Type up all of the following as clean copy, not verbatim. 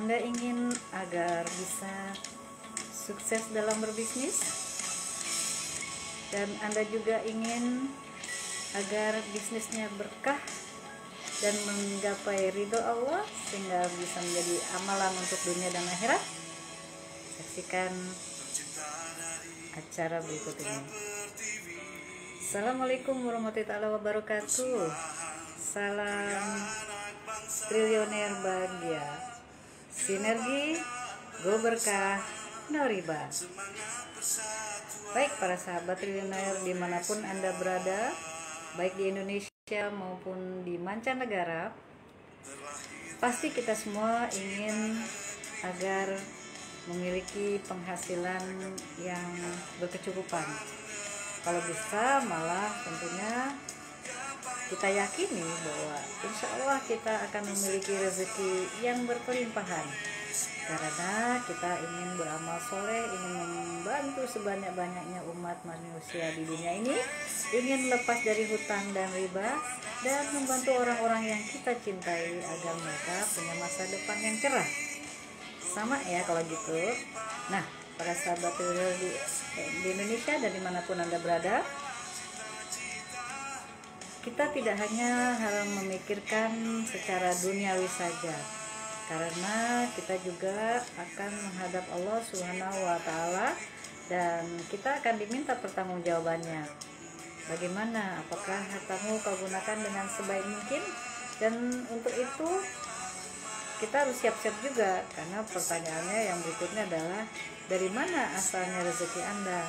Anda ingin agar bisa sukses dalam berbisnis, dan Anda juga ingin agar bisnisnya berkah dan menggapai ridho Allah sehingga bisa menjadi amalan untuk dunia dan akhirat. Saksikan acara berikut ini. Assalamualaikum warahmatullahi wabarakatuh. Salam triliuner bahagia, sinergi, go berkah, no riba. Baik para sahabat triliuner dimanapun Anda berada, baik di Indonesia maupun di mancanegara, pasti kita semua ingin agar memiliki penghasilan yang berkecukupan. Kalau bisa malah tentunya kita yakini bahwa insya Allah kita akan memiliki rezeki yang berkelimpahan, karena kita ingin beramal soleh, ingin membantu sebanyak-banyaknya umat manusia di dunia ini, ingin lepas dari hutang dan riba, dan membantu orang-orang yang kita cintai agar mereka punya masa depan yang cerah. Sama ya kalau gitu. Nah, para sahabat di Indonesia dan dimanapun Anda berada, kita tidak hanya harus memikirkan secara duniawi saja, karena kita juga akan menghadap Allah Subhanahu wa Ta'ala, dan kita akan diminta pertanggungjawabannya. Bagaimana? Apakah hartamu kau gunakan dengan sebaik mungkin? Dan untuk itu kita harus siap-siap juga, karena pertanyaannya yang berikutnya adalah dari mana asalnya rezeki Anda.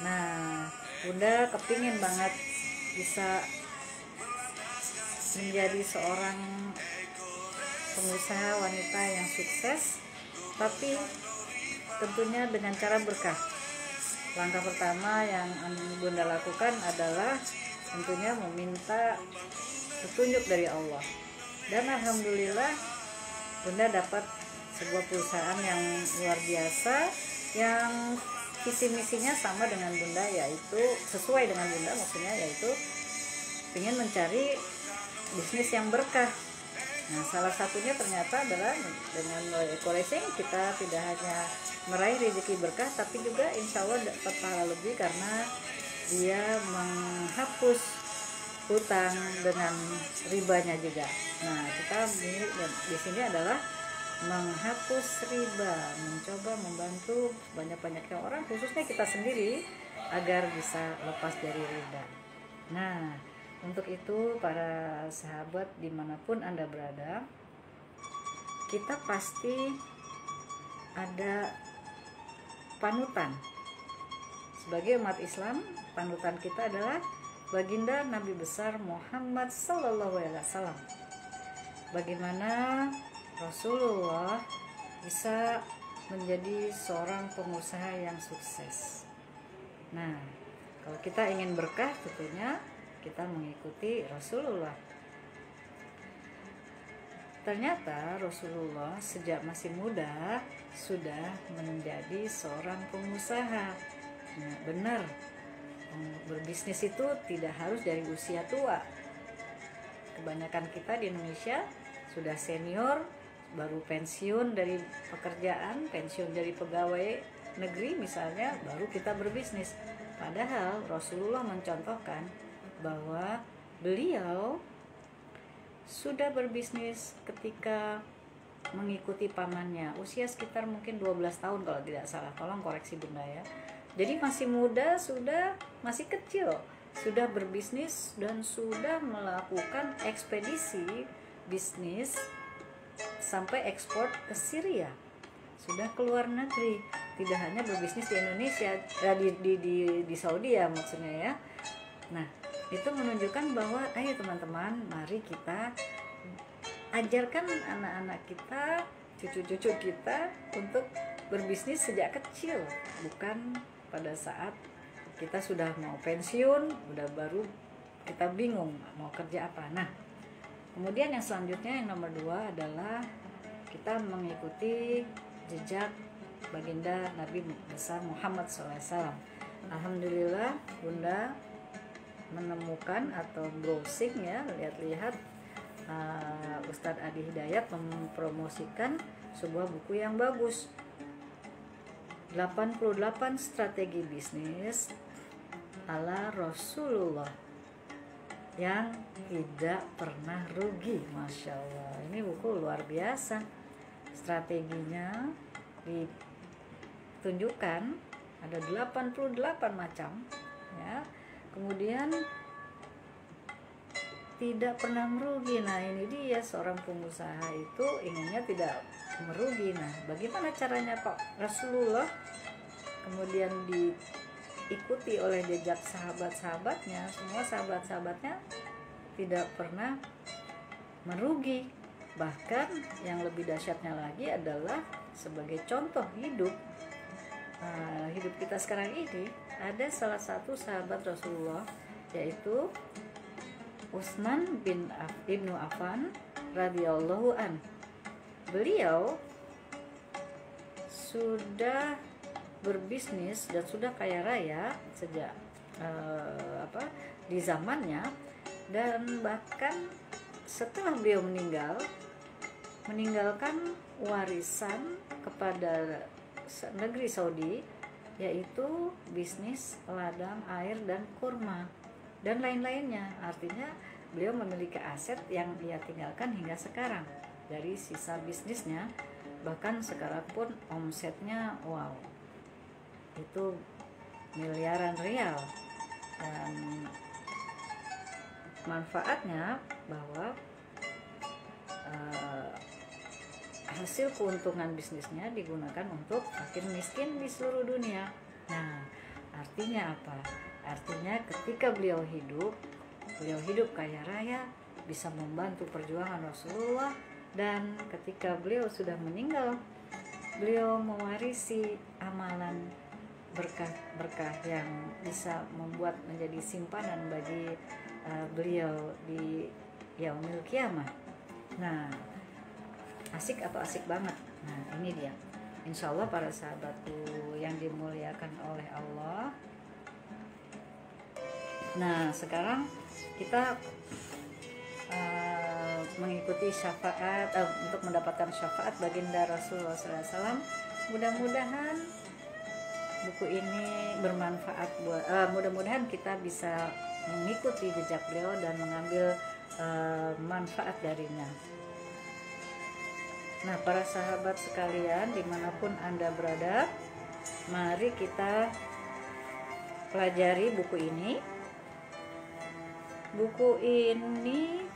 Nah, Bunda kepingin banget bisa menjadi seorang pengusaha wanita yang sukses, tapi tentunya dengan cara berkah. Langkah pertama yang Bunda lakukan adalah tentunya meminta petunjuk dari Allah. Dan alhamdulillah Bunda dapat sebuah perusahaan yang luar biasa, yang visi misinya sama dengan Bunda, yaitu sesuai dengan Bunda, maksudnya yaitu ingin mencari bisnis yang berkah. Nah, salah satunya ternyata adalah dengan eco-racing kita tidak hanya meraih rezeki berkah, tapi juga insya Allah dapat pahala lebih karena dia menghapus hutang dengan ribanya juga. Nah, kita di sini adalah menghapus riba, mencoba membantu banyak-banyaknya orang, khususnya kita sendiri, agar bisa lepas dari riba. Nah, untuk itu para sahabat dimanapun Anda berada, kita pasti ada panutan. Sebagai umat Islam, panutan kita adalah baginda Nabi besar Muhammad SAW. Bagaimana Rasulullah bisa menjadi seorang pengusaha yang sukses. Nah, kalau kita ingin berkah tentunya kita mengikuti Rasulullah. Ternyata Rasulullah sejak masih muda sudah menjadi seorang pengusaha. Nah, benar, berbisnis itu tidak harus dari usia tua. Kebanyakan kita di Indonesia sudah senior, baru pensiun dari pekerjaan, pensiun dari pegawai negeri misalnya, baru kita berbisnis. Padahal Rasulullah mencontohkan bahwa beliau sudah berbisnis ketika mengikuti pamannya, usia sekitar mungkin 12 tahun kalau tidak salah, tolong koreksi Bunda ya. Jadi masih muda, masih kecil, sudah berbisnis dan sudah melakukan ekspedisi bisnis sampai ekspor ke Syria, sudah keluar negeri, tidak hanya berbisnis di Indonesia, di Saudi ya maksudnya ya. Nah, itu menunjukkan bahwa ayo teman-teman, mari kita ajarkan anak-anak kita, cucu-cucu kita untuk berbisnis sejak kecil, bukan pada saat kita sudah mau pensiun, udah baru kita bingung mau kerja apa. Nah, kemudian yang selanjutnya yang nomor 2 adalah kita mengikuti jejak baginda Nabi besar Muhammad SAW. Alhamdulillah Bunda menemukan atau browsing ya, lihat-lihat Ustadz Adi Hidayat mempromosikan sebuah buku yang bagus, 88 strategi bisnis ala Rasulullah yang tidak pernah rugi. Masya Allah, ini buku luar biasa. Strateginya ditunjukkan ada 88 macam ya. Kemudian tidak pernah merugi. Nah ini dia, seorang pengusaha itu inginnya tidak merugi. Nah bagaimana caranya kok Rasulullah kemudian diikuti oleh jejak sahabat-sahabatnya, semua sahabat-sahabatnya tidak pernah merugi. Bahkan yang lebih dahsyatnya lagi adalah sebagai contoh hidup kita sekarang ini, ada salah satu sahabat Rasulullah yaitu Utsman bin Ibnu Affan radhiyallahu an. Beliau sudah berbisnis dan sudah kaya raya sejak di zamannya, dan bahkan setelah beliau meninggalkan warisan kepada negeri Saudi, yaitu bisnis ladang air dan kurma dan lain-lainnya. Artinya beliau memiliki aset yang ia tinggalkan hingga sekarang dari sisa bisnisnya. Bahkan sekarang pun omsetnya wow, itu miliaran rial, dan manfaatnya bahwa hasil keuntungan bisnisnya digunakan untuk fakir miskin di seluruh dunia. Nah, artinya apa? Artinya ketika beliau hidup kaya raya, bisa membantu perjuangan Rasulullah, dan ketika beliau sudah meninggal, beliau mewarisi amalan berkah-berkah yang bisa membuat menjadi simpanan bagi beliau di yaumil kiamah. Nah, asik atau asik banget. Nah ini dia, insya Allah para sahabatku yang dimuliakan oleh Allah. Nah sekarang kita mengikuti syafaat untuk mendapatkan syafaat baginda Rasulullah SAW. Mudah-mudahan buku ini bermanfaat buat mudah-mudahan kita bisa mengikuti jejak beliau dan mengambil manfaat darinya. Nah para sahabat sekalian dimanapun Anda berada, mari kita pelajari buku ini. Buku ini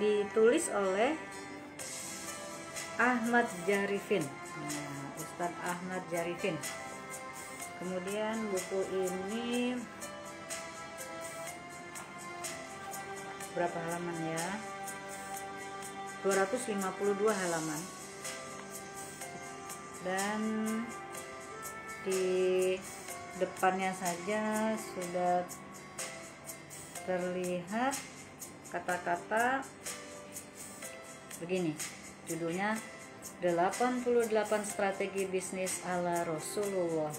ditulis oleh Ahmad Jarifin, Ustadz Ahmad Jarifin. Kemudian buku ini berapa halaman ya? 252 halaman, dan di depannya saja sudah terlihat kata-kata begini, judulnya 88 strategi bisnis ala Rasulullah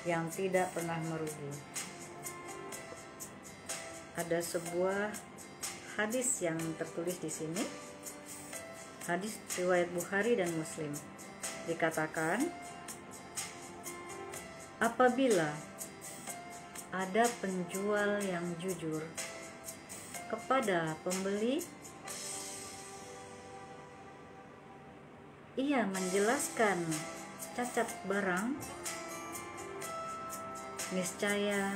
yang tidak pernah merugi. Ada sebuah hadis yang tertulis di sini, hadis riwayat Bukhari dan Muslim. Dikatakan, apabila ada penjual yang jujur kepada pembeli, ia menjelaskan cacat barang, niscaya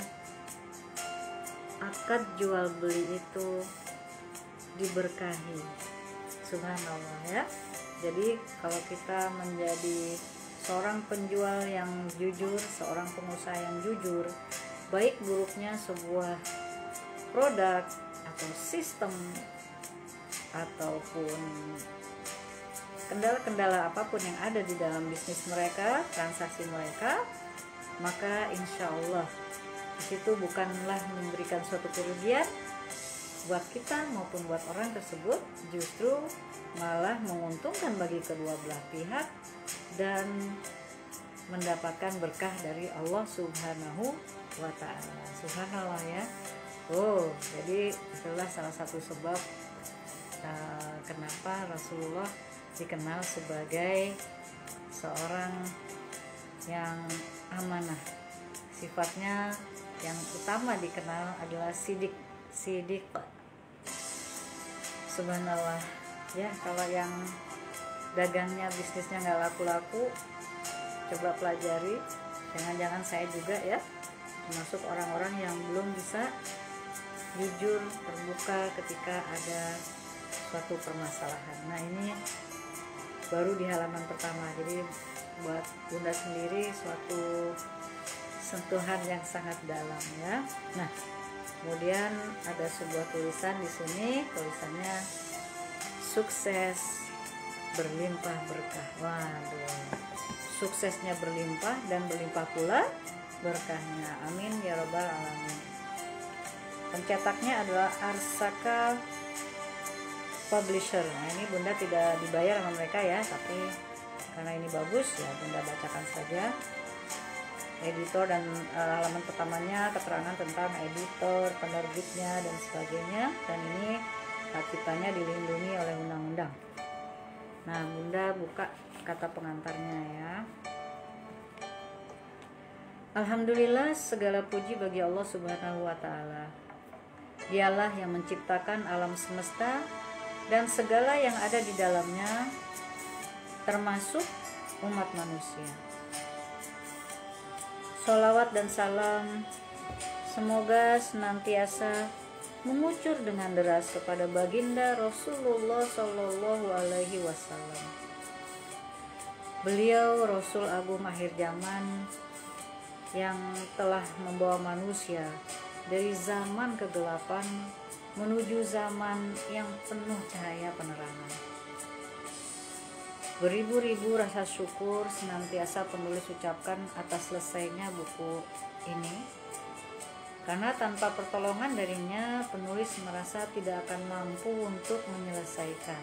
akad jual beli itu diberkahi. Subhanallah ya. Jadi kalau kita menjadi seorang penjual yang jujur, seorang pengusaha yang jujur, baik buruknya sebuah produk atau sistem ataupun kendala-kendala apapun yang ada di dalam bisnis mereka, transaksi mereka, maka insya Allah itu bukanlah memberikan suatu kerugian buat kita maupun buat orang tersebut, justru malah menguntungkan bagi kedua belah pihak dan mendapatkan berkah dari Allah Subhanahu wa ta'ala. Subhanallah ya. Oh, jadi itulah salah satu sebab kenapa Rasulullah dikenal sebagai seorang yang amanah. Sifatnya yang utama dikenal adalah sidik. Subhanallah ya, kalau yang dagangnya bisnisnya nggak laku-laku, coba pelajari. Jangan-jangan saya juga ya termasuk orang-orang yang belum bisa jujur terbuka ketika ada suatu permasalahan. Nah, ini baru di halaman pertama, jadi buat Bunda sendiri suatu sentuhan yang sangat dalam ya. Nah, kemudian ada sebuah tulisan di sini, tulisannya sukses berlimpah berkah. Waduh, suksesnya berlimpah dan berlimpah pula berkahnya. Amin ya robbal alamin. Pencetaknya adalah Arsaka Publisher. Nah, ini Bunda tidak dibayar sama mereka ya, tapi karena ini bagus ya Bunda bacakan saja. Editor dan halaman pertamanya keterangan tentang editor, penerbitnya dan sebagainya, dan ini hak ciptanya dilindungi oleh undang-undang. Nah, Bunda buka kata pengantarnya ya. Alhamdulillah, segala puji bagi Allah Subhanahu wa Ta'ala. Dialah yang menciptakan alam semesta dan segala yang ada di dalamnya, termasuk umat manusia. Sholawat dan salam semoga senantiasa mengucur dengan deras kepada baginda Rasulullah Shallallahu Alaihi Wasallam. Beliau Rasul Agung akhir zaman yang telah membawa manusia dari zaman kegelapan menuju zaman yang penuh cahaya penerangan. Beribu-ribu rasa syukur senantiasa penulis ucapkan atas selesainya buku ini, karena tanpa pertolongan darinya penulis merasa tidak akan mampu untuk menyelesaikan.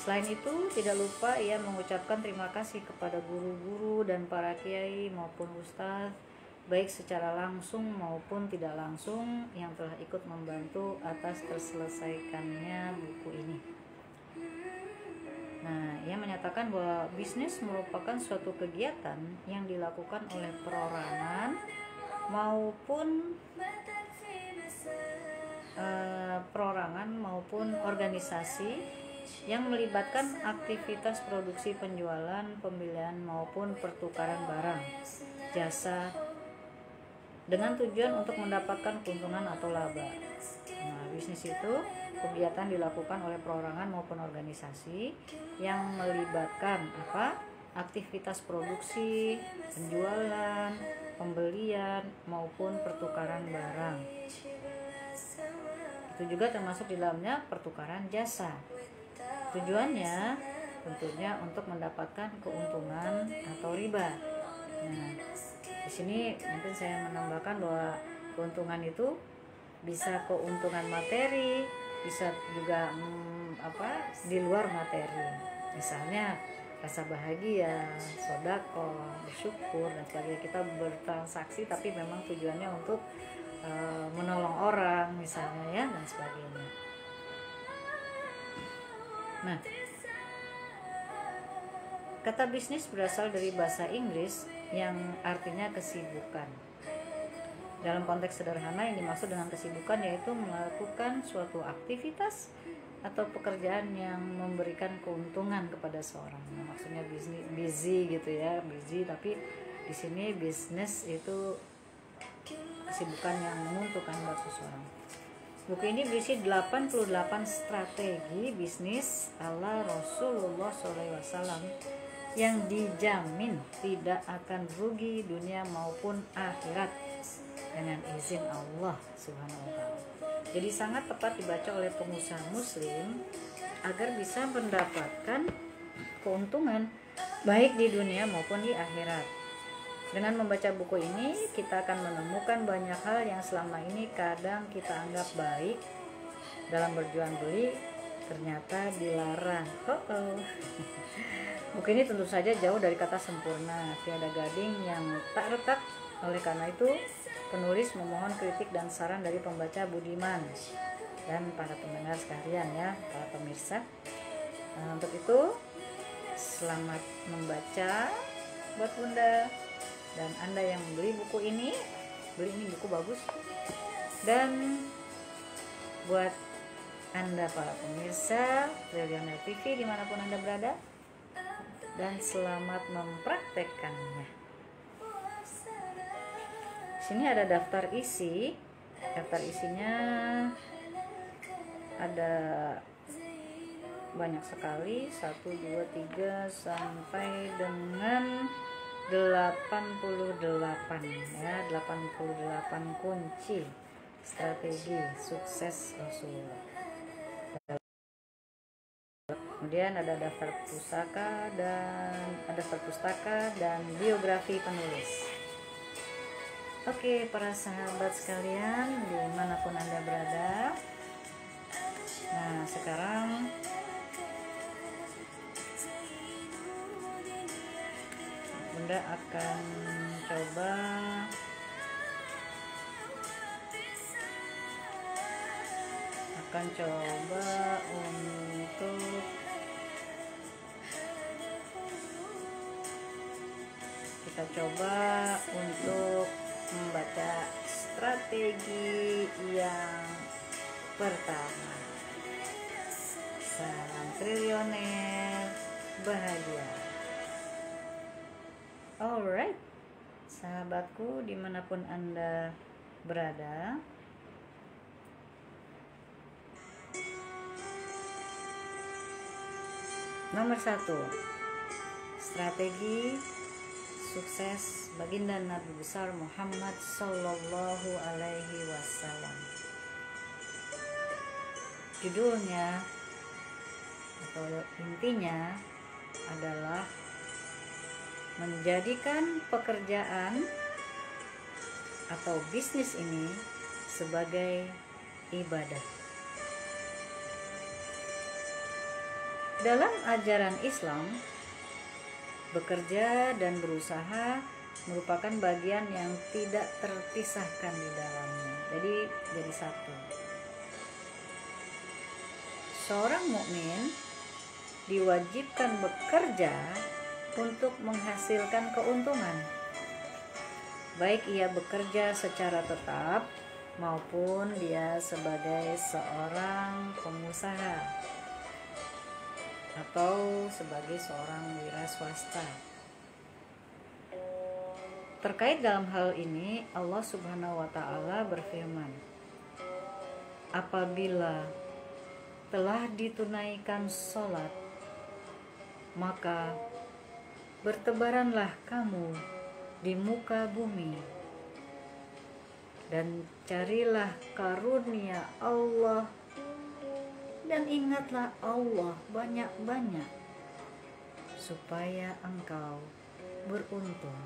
Selain itu, tidak lupa ia mengucapkan terima kasih kepada guru-guru dan para kiai maupun ustadz, baik secara langsung maupun tidak langsung, yang telah ikut membantu atas terselesaikannya buku ini. Nah, ia menyatakan bahwa bisnis merupakan suatu kegiatan yang dilakukan oleh perorangan maupun organisasi yang melibatkan aktivitas produksi, penjualan, pembelian maupun pertukaran barang, jasa dengan tujuan untuk mendapatkan keuntungan atau laba. Nah, bisnis itu kegiatan dilakukan oleh perorangan maupun organisasi yang melibatkan aktivitas produksi, penjualan, pembelian maupun pertukaran barang. Itu juga termasuk di dalamnya pertukaran jasa. Tujuannya tentunya untuk mendapatkan keuntungan atau riba. Nah, di sini mungkin saya menambahkan bahwa keuntungan itu bisa keuntungan materi, bisa juga di luar materi, misalnya rasa bahagia, sodako, bersyukur dan sebagainya. Kita bertransaksi tapi memang tujuannya untuk menolong orang misalnya ya, dan sebagainya. Nah, kata bisnis berasal dari bahasa Inggris yang artinya kesibukan. Dalam konteks sederhana, yang dimaksud dengan kesibukan yaitu melakukan suatu aktivitas atau pekerjaan yang memberikan keuntungan kepada seorang. Nah, maksudnya busy gitu ya, busy, tapi di sini bisnis itu kesibukan yang menguntungkan buat seseorang. Buku ini berisi 88 strategi bisnis ala Rasulullah SAW yang dijamin tidak akan rugi dunia maupun akhirat dengan izin Allah Subhanahu wa Ta'ala. Jadi sangat tepat dibaca oleh pengusaha muslim agar bisa mendapatkan keuntungan baik di dunia maupun di akhirat. Dengan membaca buku ini, kita akan menemukan banyak hal yang selama ini kadang kita anggap baik dalam berjual beli, ternyata dilarang. Buku ini tentu saja jauh dari kata sempurna, tiada gading yang tak retak Oleh karena itu, penulis memohon kritik dan saran dari pembaca budiman dan para pendengar sekalian ya, para pemirsa. Nah, untuk itu selamat membaca buat Bunda dan Anda yang membeli buku ini. Beli ini, buku bagus. Dan buat Anda para pemirsa Triliuner TV dimanapun Anda berada, dan selamat mempraktekkannya. Sini ada daftar isi. Daftar isinya ada banyak sekali, 1, 2, 3 sampai dengan 88 ya, 88 kunci strategi sukses Rasulullah. Kemudian ada daftar pustaka dan biografi penulis. Oke, para sahabat sekalian dimanapun Anda berada. Nah, sekarang Bunda akan coba untuk membaca strategi yang pertama. Salam Triliuner bahagia. Alright, sahabatku dimanapun Anda berada, nomor 1, strategi sukses baginda Nabi besar Muhammad Sallallahu Alaihi Wasallam. Judulnya atau intinya adalah menjadikan pekerjaan atau bisnis ini sebagai ibadah. Dalam ajaran Islam, bekerja dan berusaha merupakan bagian yang tidak terpisahkan di dalamnya. Jadi satu. Seorang mukmin diwajibkan bekerja untuk menghasilkan keuntungan, baik ia bekerja secara tetap maupun dia sebagai seorang pengusaha atau sebagai seorang wira swasta. Terkait dalam hal ini, Allah Subhanahu wa Ta'ala berfirman, apabila telah ditunaikan sholat, maka bertebaranlah kamu di muka bumi dan carilah karunia Allah, dan ingatlah Allah banyak-banyak supaya engkau beruntung.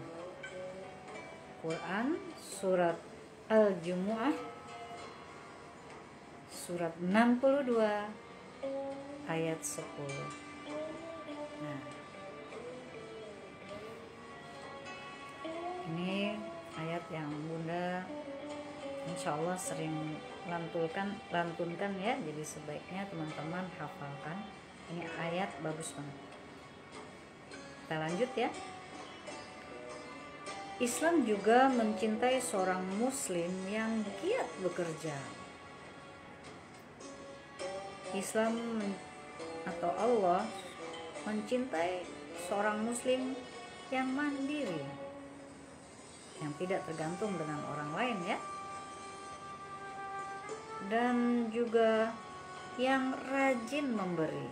Quran surat Al-Jumu'ah surat 62 ayat 10. Nah, ini ayat yang Bunda insya Allah sering lantunkan ya, jadi sebaiknya teman-teman hafalkan. Ini ayat bagus banget. Kita lanjut ya. Islam juga mencintai seorang muslim yang giat bekerja. Islam atau Allah mencintai seorang muslim yang mandiri, yang tidak tergantung dengan orang lain ya, dan juga yang rajin memberi,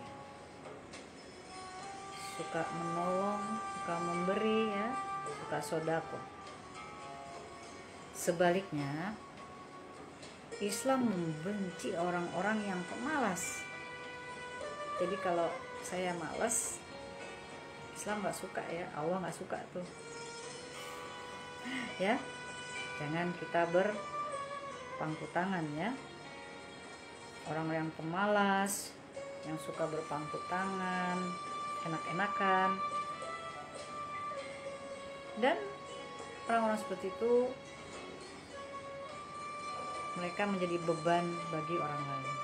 suka menolong, suka memberi ya, suka sodako. Sebaliknya, Islam membenci orang-orang yang pemalas. Jadi kalau saya malas, Islam gak suka ya, Allah gak suka tuh ya. Jangan kita berpangku tangan ya. Orang yang pemalas, yang suka berpangku tangan, enak-enakan, dan orang-orang seperti itu mereka menjadi beban bagi orang lain.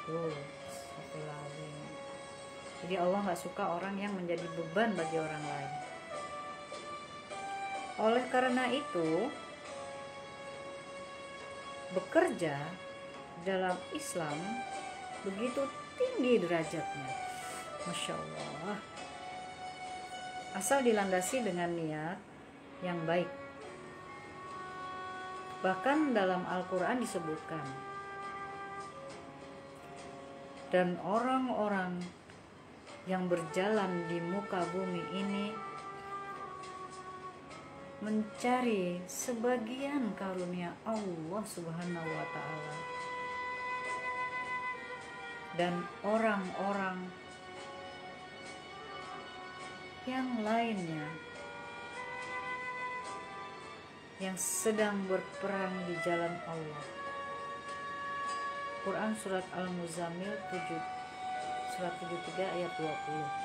Astagfirullahaladzim. Jadi Allah nggak suka orang yang menjadi beban bagi orang lain. Oleh karena itu, bekerja dalam Islam begitu tinggi derajatnya, Masya Allah, asal dilandasi dengan niat yang baik. Bahkan dalam Al-Quran disebutkan, dan orang-orang yang berjalan di muka bumi ini mencari sebagian karunia Allah Subhanahu wa Ta'ala, dan orang-orang yang lainnya yang sedang berperang di jalan Allah. Quran surat Al-Muzammil surat 73 ayat 20.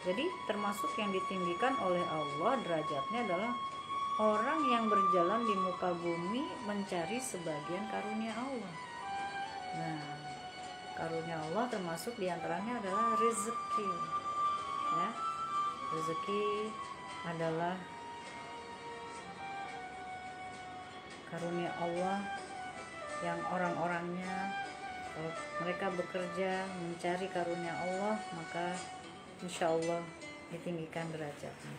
Jadi termasuk yang ditinggikan oleh Allah derajatnya adalah orang yang berjalan di muka bumi mencari sebagian karunia Allah. Nah, karunia Allah termasuk diantaranya adalah rezeki, ya. Rezeki adalah karunia Allah yang orang-orangnya, kalau mereka bekerja mencari karunia Allah, maka insya Allah ditinggikan derajatnya.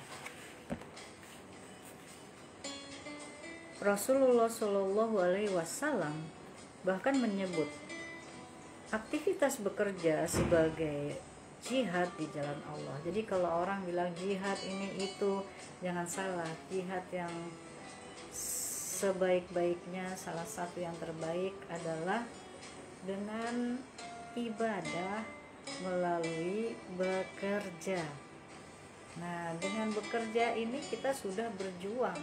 Rasulullah Shallallahu Alaihi Wasallam bahkan menyebut aktivitas bekerja sebagai jihad di jalan Allah. Jadi kalau orang bilang jihad ini itu, jangan salah. Jihad yang sebaik-baiknya, salah satu yang terbaik adalah dengan ibadah melalui bekerja. Nah, dengan bekerja ini kita sudah berjuang,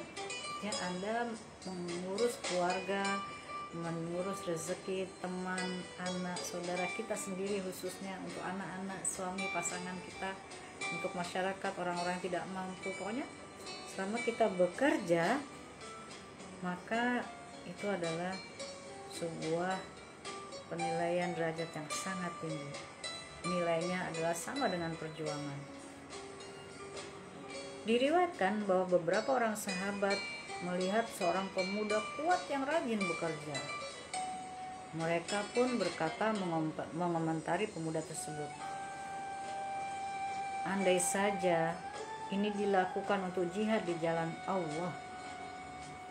ya. Anda mengurus keluarga, mengurus rezeki teman, anak, saudara kita sendiri, khususnya untuk anak-anak, suami, pasangan kita, untuk masyarakat, orang-orang yang tidak mampu. Pokoknya selama kita bekerja, maka itu adalah sebuah penilaian derajat yang sangat tinggi. Nilainya adalah sama dengan perjuangan. Diriwayatkan bahwa beberapa orang sahabat melihat seorang pemuda kuat yang rajin bekerja. Mereka pun berkata mengomentari pemuda tersebut, andai saja ini dilakukan untuk jihad di jalan Allah.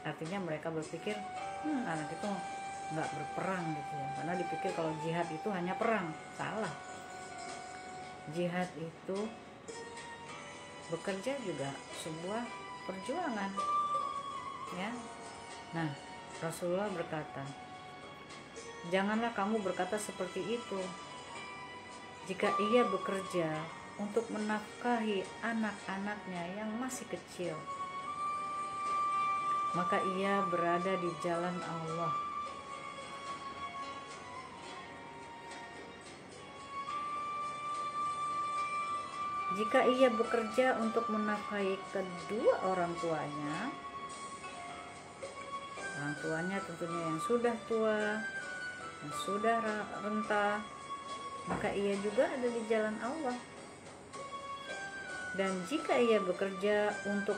Artinya mereka berpikir, anak itu nggak berperang gitu ya, karena dipikir kalau jihad itu hanya perang. Salah. Jihad itu bekerja juga sebuah perjuangan, ya. Nah, Rasulullah berkata, janganlah kamu berkata seperti itu. Jika ia bekerja untuk menafkahi anak-anaknya yang masih kecil, maka ia berada di jalan Allah. Jika ia bekerja untuk menafkahi kedua orang tuanya tentunya yang sudah tua, yang sudah renta, maka ia juga ada di jalan Allah. Dan jika ia bekerja untuk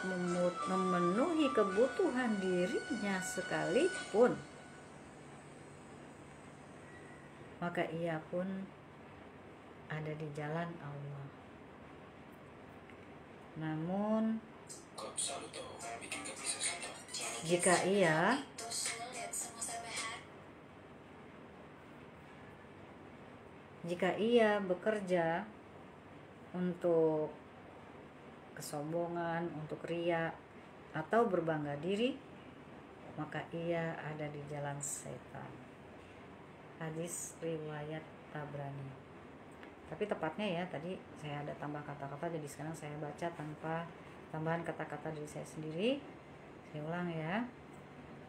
memenuhi kebutuhan dirinya sekalipun, maka ia pun ada di jalan Allah. Namun jika ia bekerja untuk kesombongan, untuk riya atau berbangga diri, maka ia ada di jalan setan. Hadis riwayat Tabrani. Tapi tepatnya ya, tadi saya ada tambah kata-kata, jadi sekarang saya baca tanpa tambahan kata-kata dari saya sendiri. Saya ulang ya.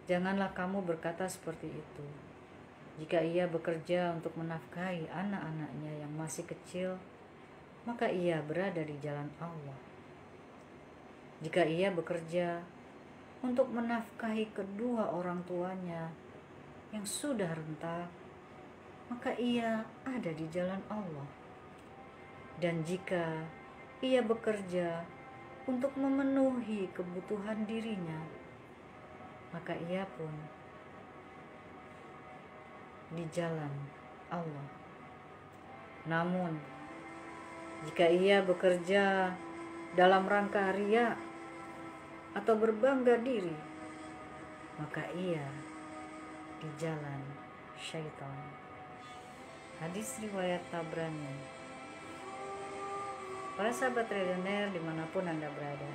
Janganlah kamu berkata seperti itu. Jika ia bekerja untuk menafkahi anak-anaknya yang masih kecil, maka ia berada di jalan Allah. Jika ia bekerja untuk menafkahi kedua orang tuanya yang sudah renta, maka ia ada di jalan Allah. Dan jika ia bekerja untuk memenuhi kebutuhan dirinya, maka ia pun di jalan Allah. Namun, jika ia bekerja dalam rangka riya atau berbangga diri, maka ia di jalan syaitan. Hadis riwayat Tabrani. Para sahabat Trailrunner dimanapun Anda berada,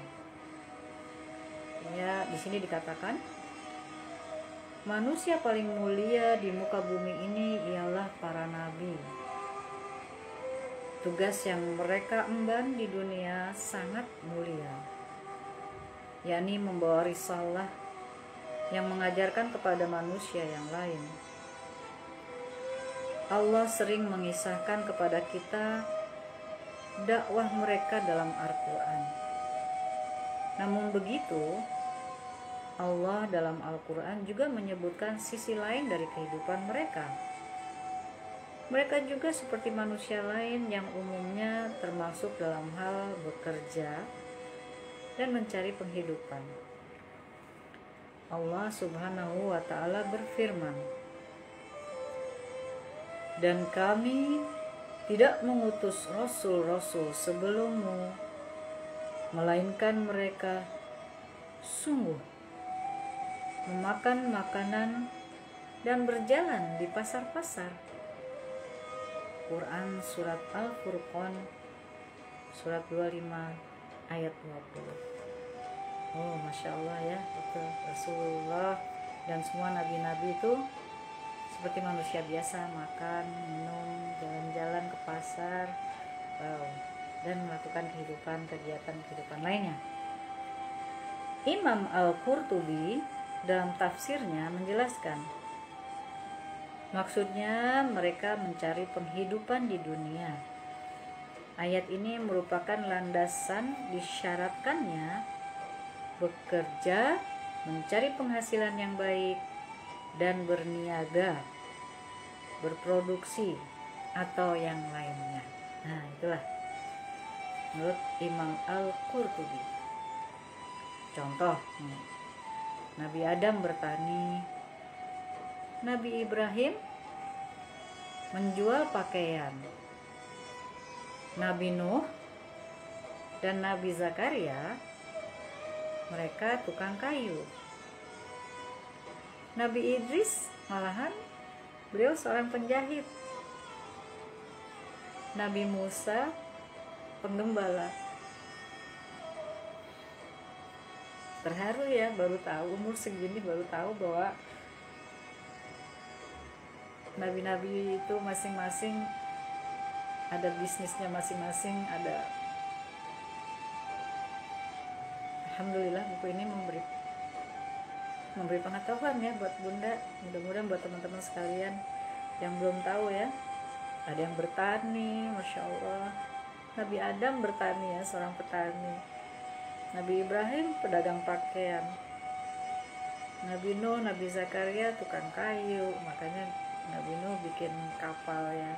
ya, di sini dikatakan manusia paling mulia di muka bumi ini ialah para nabi. Tugas yang mereka emban di dunia sangat mulia, yakni membawa risalah yang mengajarkan kepada manusia yang lain. Allah sering mengisahkan kepada kita dakwah mereka dalam Al-Quran. Namun begitu, Allah dalam Al-Quran juga menyebutkan sisi lain dari kehidupan mereka. Mereka juga seperti manusia lain yang umumnya termasuk dalam hal bekerja dan mencari penghidupan. Allah Subhanahu wa Ta'ala berfirman, "Dan kami tidak mengutus rasul-rasul sebelummu, melainkan mereka sungguh memakan makanan dan berjalan di pasar-pasar." Quran Surat Al-Furqan Surat 25 ayat 20. Oh, Masya Allah ya, betul. Rasulullah dan semua nabi-nabi itu seperti manusia biasa, makan, minum, jalan-jalan ke pasar, dan melakukan kegiatan kehidupan lainnya. Imam Al-Qurtubi dalam tafsirnya menjelaskan, maksudnya mereka mencari penghidupan di dunia. Ayat ini merupakan landasan disyaratkannya bekerja, mencari penghasilan yang baik, dan berniaga, berproduksi, atau yang lainnya. Nah, itulah menurut Imam Al-Qurtubi. Contoh, Nabi Adam bertani, Nabi Ibrahim menjual pakaian, Nabi Nuh dan Nabi Zakaria mereka tukang kayu. Nabi Idris malahan beliau seorang penjahit. Nabi Musa penggembala. Terharu ya, baru tahu umur segini baru tahu bahwa nabi-nabi itu masing-masing ada bisnisnya masing-masing, ada. Alhamdulillah buku ini memberi pengetahuan ya buat Bunda, mudah-mudahan buat teman-teman sekalian yang belum tahu ya. Ada yang bertani, Masya Allah. Nabi Adam bertani ya, seorang petani. Nabi Ibrahim pedagang pakaian. Nabi Nuh, Nabi Zakaria tukang kayu, makanya Nabi Nuh bikin kapal ya.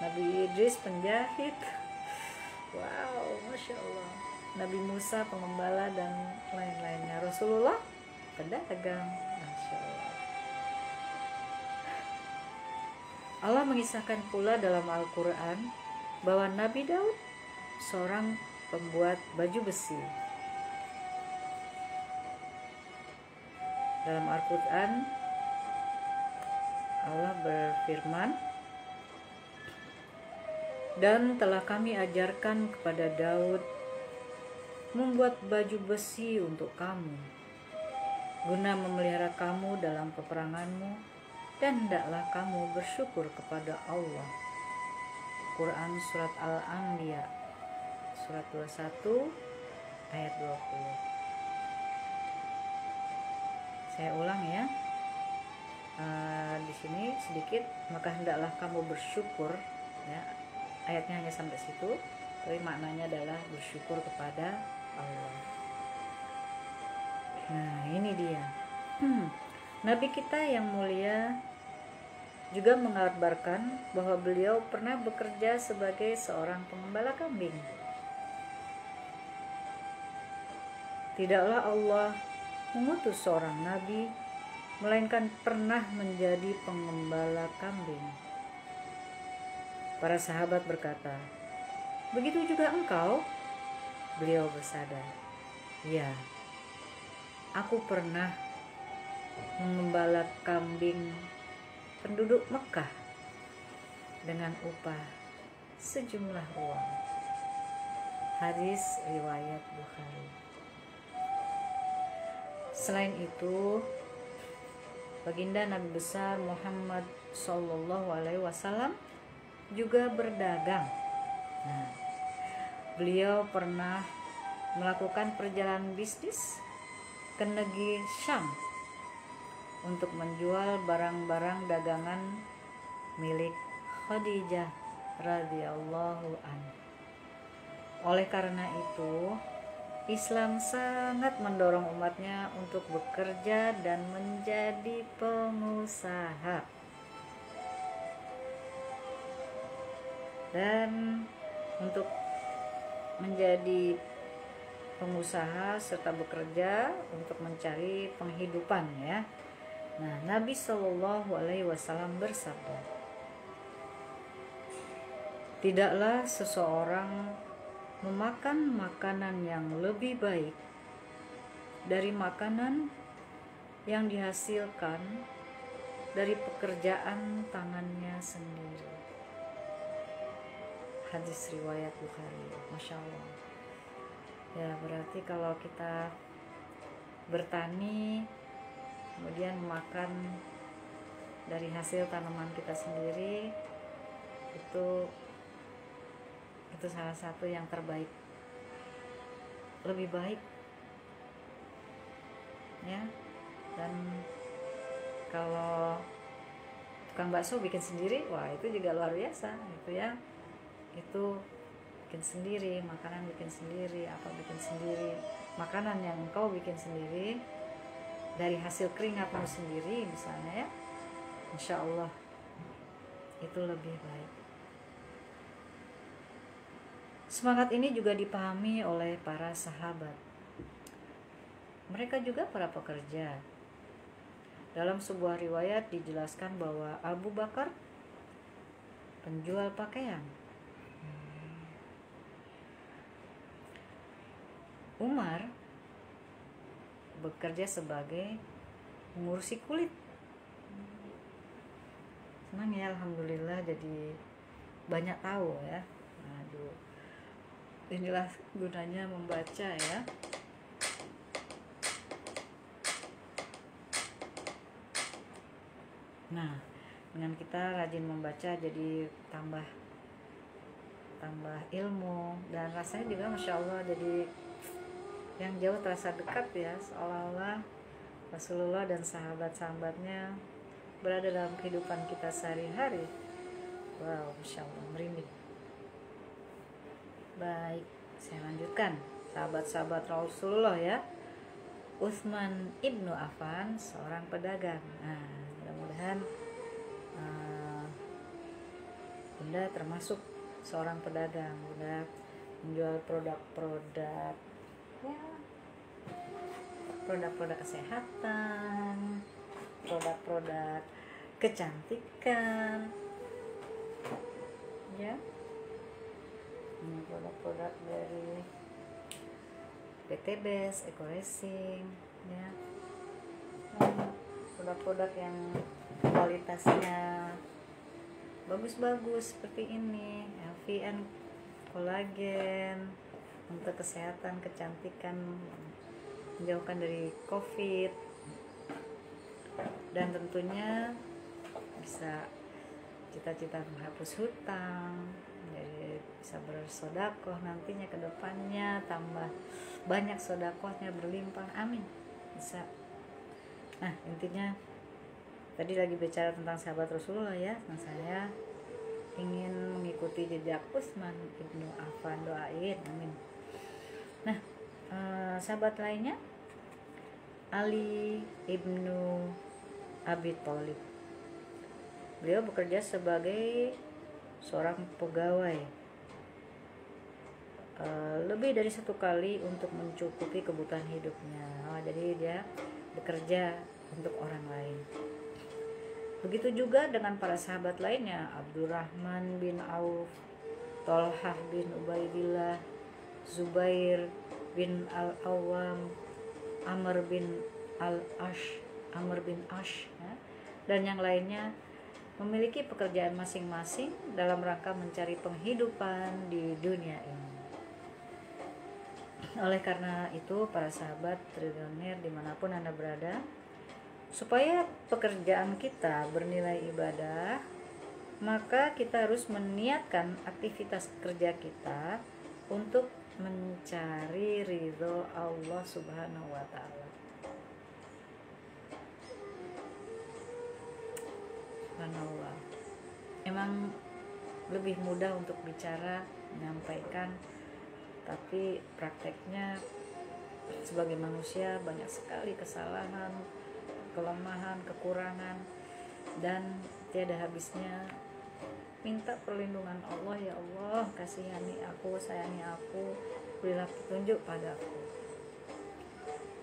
Nabi Idris penjahit. Wow, Masya Allah. Nabi Musa pengembala dan lain-lainnya. Rasulullah pedagang. Masya Allah. Allah mengisahkan pula dalam Al-Quran bahwa Nabi Daud seorang pembuat baju besi. Dalam Al-Quran Allah berfirman, "Dan telah kami ajarkan kepada Daud membuat baju besi untuk kamu, guna memelihara kamu dalam peperanganmu, dan hendaklah kamu bersyukur kepada Allah." Quran Surat Al-Anbiya Surat 21 ayat 20. Saya ulang ya. Di sini sedikit, maka hendaklah kamu bersyukur ya. Ayatnya hanya sampai situ, tapi maknanya adalah bersyukur kepada Allah. Nah, ini dia. Nabi kita yang mulia juga mengabarkan bahwa beliau pernah bekerja sebagai seorang pengembala kambing. Tidaklah Allah mengutus seorang nabi, melainkan pernah menjadi pengembala kambing. Para sahabat berkata, "Begitu juga engkau?" Beliau bersabda, "Ya, aku pernah mengembala kambing penduduk Mekah dengan upah sejumlah uang." Hadis riwayat Bukhari. Selain itu, baginda Nabi besar Muhammad SAW juga berdagang. Nah, beliau pernah melakukan perjalanan bisnis ke negeri Syam untuk menjual barang-barang dagangan milik Khadijah radhiyallahu anha. Oleh karena itu, Islam sangat mendorong umatnya untuk bekerja dan menjadi pengusaha. Dan untuk menjadi pengusaha serta bekerja untuk mencari penghidupan ya. Nah, Nabi SAW bersabda, "Tidaklah seseorang memakan makanan yang lebih baik dari makanan yang dihasilkan dari pekerjaan tangannya sendiri." Hadis riwayat Bukhari. Masya Allah. Ya, berarti kalau kita bertani kemudian makan dari hasil tanaman kita sendiri, itu salah satu yang terbaik, lebih baik ya. Dan kalau tukang bakso bikin sendiri, wah itu juga luar biasa gitu ya. Itu bikin sendiri, makanan bikin sendiri, apa bikin sendiri, makanan yang engkau bikin sendiri dari hasil keringatmu sendiri misalnya ya, insya Allah itu lebih baik. Semangat ini juga dipahami oleh para sahabat. Mereka juga para pekerja. Dalam sebuah riwayat dijelaskan bahwa Abu Bakar penjual pakaian, Umar bekerja sebagai mengurusi kulit. Senang ya, alhamdulillah, jadi banyak tahu ya. Aduh, inilah gunanya membaca ya. Nah, dengan kita rajin membaca jadi tambah ilmu, dan rasanya juga Masya Allah jadi yang jauh terasa dekat ya, seolah-olah Rasulullah dan sahabat-sahabatnya berada dalam kehidupan kita sehari-hari. Wow, Masya Allah, merinding. Baik, saya lanjutkan. Sahabat-sahabat Rasulullah ya. Utsman ibnu Affan, seorang pedagang. Nah, mudah-mudahan Bunda termasuk seorang pedagang. Bunda menjual produk-produk ya, produk-produk kesehatan, produk-produk kecantikan ya. Produk-produk dari PT Best, Eco Racing ya. Produk-produk yang kualitasnya bagus-bagus seperti ini, LVN, kolagen untuk kesehatan, kecantikan, menjauhkan dari COVID, dan tentunya bisa cita-cita menghapus hutang, jadi bisa bersodakoh nantinya ke depannya, tambah banyak sodakohnya berlimpah, amin, bisa. Nah, intinya tadi lagi bicara tentang sahabat Rasulullah ya. Nah, saya ingin mengikuti jejak Utsman ibnu Affan, doain, amin. Nah, sahabat lainnya Ali ibnu Abi Thalib. Beliau bekerja sebagai seorang pegawai lebih dari satu kali untuk mencukupi kebutuhan hidupnya. Jadi dia bekerja untuk orang lain. Begitu juga dengan para sahabat lainnya, Abdurrahman bin Auf, Thalhah bin Ubaidillah, Zubair bin Al-Awwam, Amr bin Ash, ya, dan yang lainnya memiliki pekerjaan masing-masing dalam rangka mencari penghidupan di dunia ini. Oleh karena itu, para sahabat triliuner dimanapun Anda berada, supaya pekerjaan kita bernilai ibadah, maka kita harus meniatkan aktivitas kerja kita untuk mencari ridho Allah Subhanahu wa Ta'ala. Subhanallah. Emang lebih mudah untuk bicara, menyampaikan, tapi prakteknya sebagai manusia banyak sekali kesalahan, kelemahan, kekurangan, dan tiada habisnya minta perlindungan Allah. Ya Allah, kasihani aku, sayangi aku, berilah petunjuk padaku.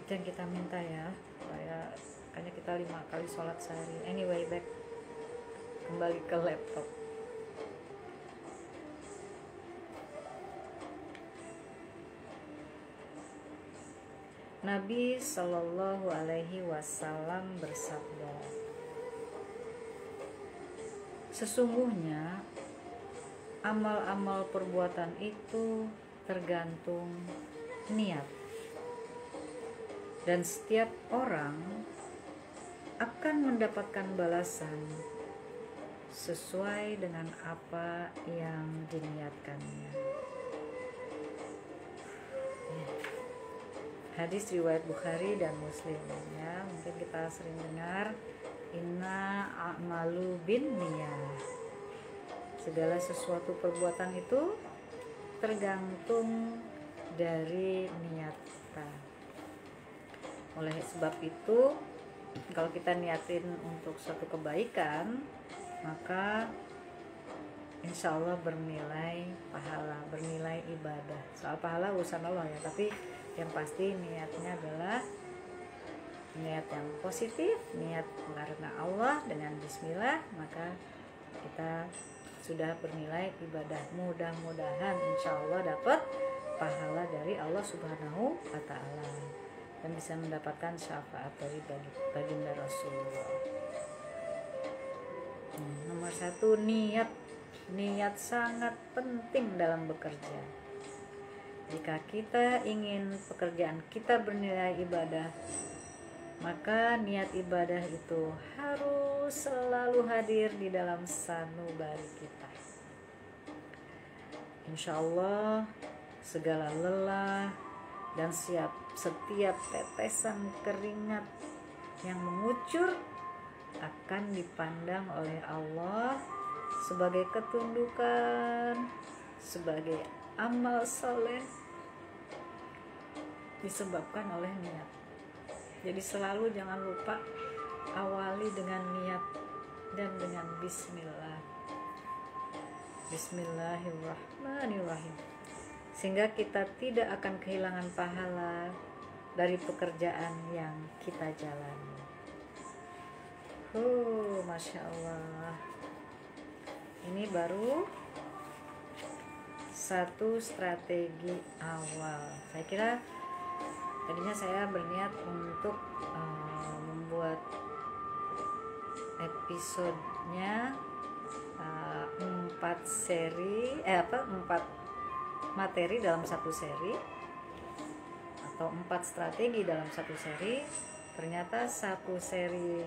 Itu yang kita minta ya, supaya makanya kita 5 kali sholat sehari. Anyway, back kembali ke laptop. Nabi Shallallahu Alaihi Wasallam bersabda, sesungguhnya amal-amal perbuatan itu tergantung niat, dan setiap orang akan mendapatkan balasan sesuai dengan apa yang diniatkannya. Hadis riwayat Bukhari dan Muslim, ya. Mungkin kita sering dengar inna a'malu bin niyah. Segala sesuatu perbuatan itu tergantung dari niat kita. Oleh sebab itu, kalau kita niatin untuk suatu kebaikan, maka insya Allah bernilai pahala, bernilai ibadah. Soal pahala urusan Allah ya, tapi yang pasti niatnya adalah niat yang positif, niat karena Allah dengan bismillah, maka kita sudah bernilai ibadah. Mudah-mudahan insya Allah dapat pahala dari Allah Subhanahu wa Ta'ala dan bisa mendapatkan syafaat dari baginda Rasulullah. Nomor 1, niat sangat penting dalam bekerja. Jika kita ingin pekerjaan kita bernilai ibadah, maka niat ibadah itu harus selalu hadir di dalam sanubari kita. Insya Allah segala lelah dan setiap tetesan keringat yang mengucur akan dipandang oleh Allah sebagai ketundukan, sebagai amal soleh disebabkan oleh niat. Jadi selalu jangan lupa awali dengan niat dan dengan bismillah. Bismillahirrahmanirrahim. Sehingga kita tidak akan kehilangan pahala dari pekerjaan yang kita jalani. Masya Allah. Ini baru satu strategi awal. Saya kira tadinya saya berniat untuk membuat episodenya 4 materi dalam satu seri atau 4 strategi dalam satu seri. Ternyata satu seri